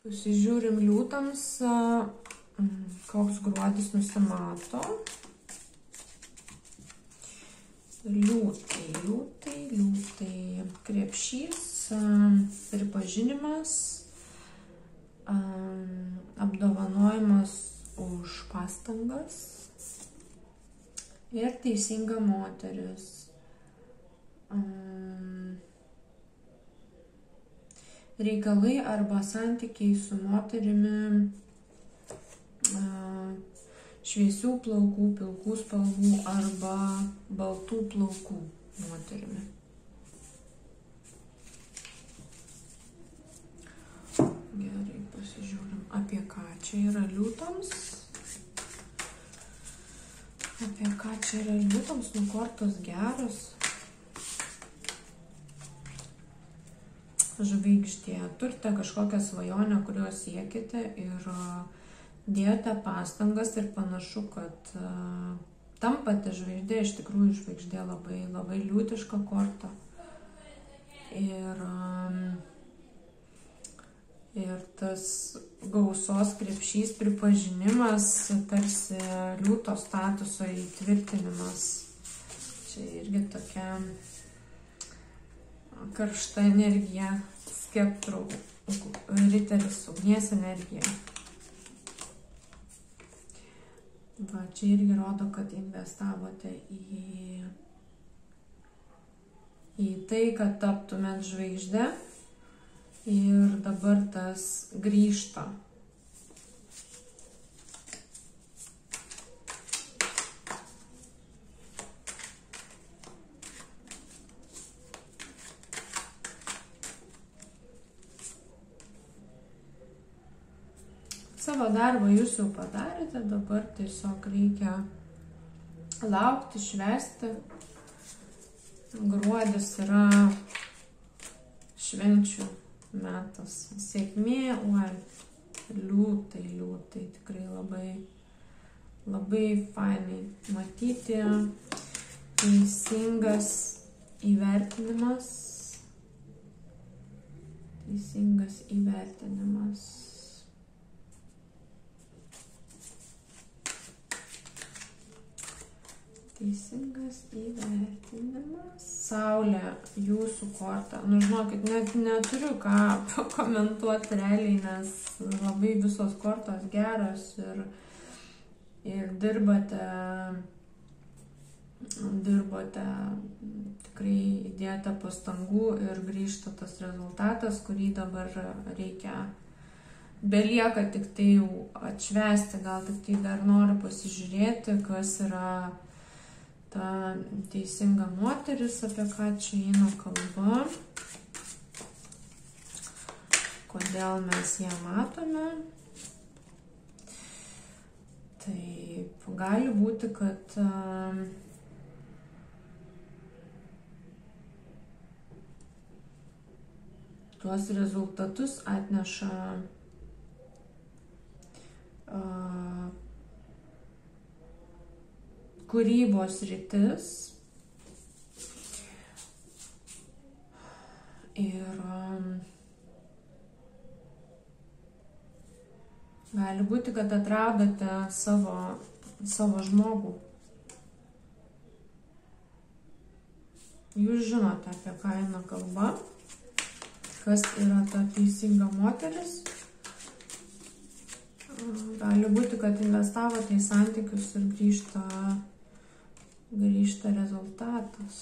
Pasižiūrim liūtams, koks gruodis nusimato. Liūtai. Krepšys, pripažinimas, apdovanojimas už pastangas ir teisinga moteris. Reikalai arba santykiai su moterimi, šviesių plaukų, pilkų spalvų arba baltų plaukų moterimi. Gerai, pasižiūrim, apie ką čia yra liūtams. Nu, kortos geros. Žvaigždė. Turite kažkokią svajonę, kurios siekite ir dėjote pastangas ir panašu, kad tampate žvaigždė. Iš tikrųjų, žvaigždė labai, labai liūtiška korta. Ir tas gausos krepšys pripažinimas, tarsi liūto statuso įtvirtinimas. Čia irgi tokia karšta energija, skeptrų, riteris, ugnies energija. Va, čia irgi rodo, kad investavote į tai, kad taptumėt žvaigždę ir dabar tas grįžta. Savo darbą jūs jau padarėte, dabar tiesiog reikia laukti, švęsti. Gruodis yra švenčių metas. Sėkmė, liūtai, tikrai labai, labai fainai matyti. Teisingas įvertinimas. Saulė, jūsų korta. Nu, žinokit, net neturiu ką pakomentuoti realiai, nes labai visos kortos geros ir dirbate, tikrai įdėjote pastangų ir grįžta tas rezultatas, kurį dabar reikia. Belieka tik tai jau atšvęsti, gal tik tai dar noriu pasižiūrėti, kas yra ta teisinga moteris, apie ką čia eina kalba, kodėl mes ją matome. Taip, gali būti, kad tuos rezultatus atneša kūrybos rytis ir gali būti, kad atradote savo žmogų. Jūs žinote, apie ką eina kalba, kas yra ta teisinga moteris. Gali būti, kad investavote į santykius ir grįžta rezultatas.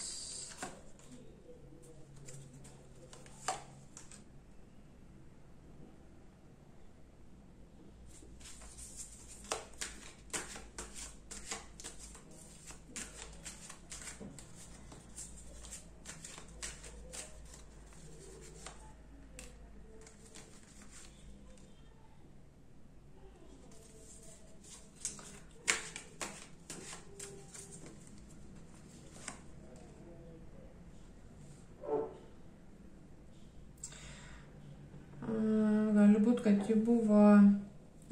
Gali būti, kad ji buvo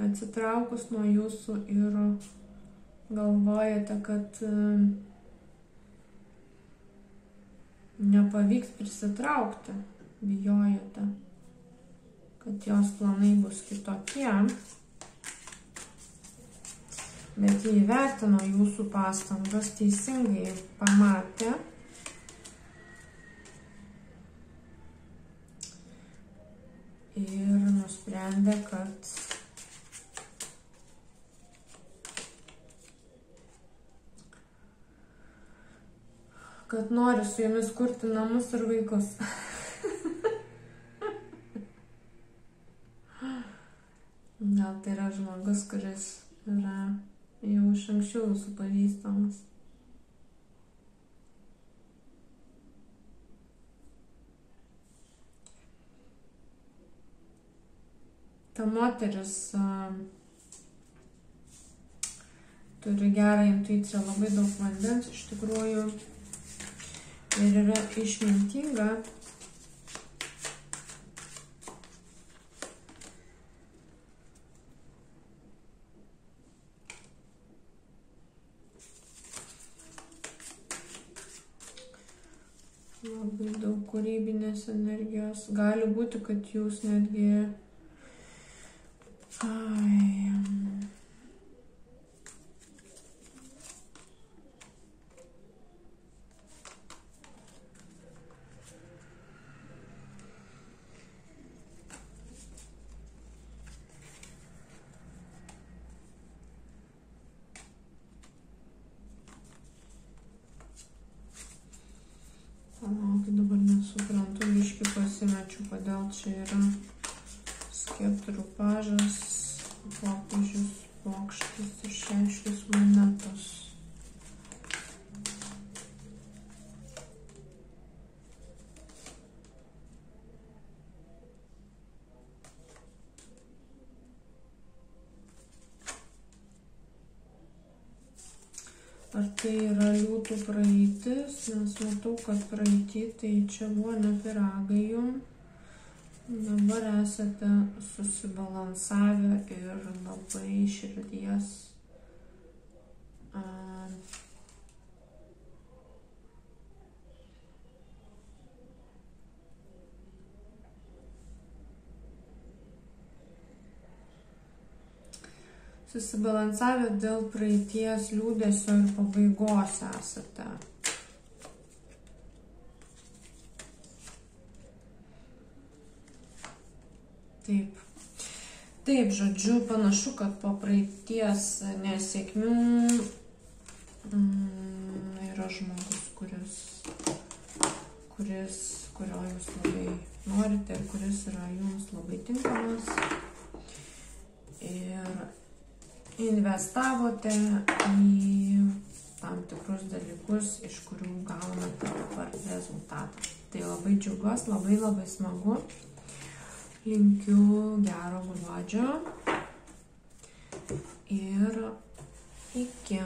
atsitraukus nuo jūsų ir galvojate, kad nepavyks prisitraukti, bijojate, kad jos planai bus kitokie, bet jie įvertino jūsų pastangas, teisingai pamatė ir nusprendė, kad nori su jumis kurti namus ir vaikus. Gal tai yra žmogus, kuris yra jau iš anksčiau jūsų pažįstamas. Ta moteris turi gerą intuiciją, labai daug vandens iš tikrųjų ir yra išmintinga. Labai daug kūrybinės energijos. Gali būti, kad jūs netgi dabar nesuprantu, biškį pasimečiu, kodėl čia yra skeptrų pažas, popiežius, bokštas ir 6 monetos. Ar tai yra liūtų praeitis, nes matau, kad praeitį tai čia buvo ne pyragai jum. Dabar esate susibalansavę ir labai širdies susibalansavę dėl praeities liūdesio ir pabaigos esate. Taip. Taip, žodžiu, panašu, kad po praeities nesėkmių yra žmogus, kurio jūs labai norite ir kuris yra jums labai tinkamas. Ir investavote į tam tikrus dalykus, iš kurių gaunate dabar rezultatą. Tai labai džiaugiuosi, labai smagu. Linkiu gero gruodžio ir iki.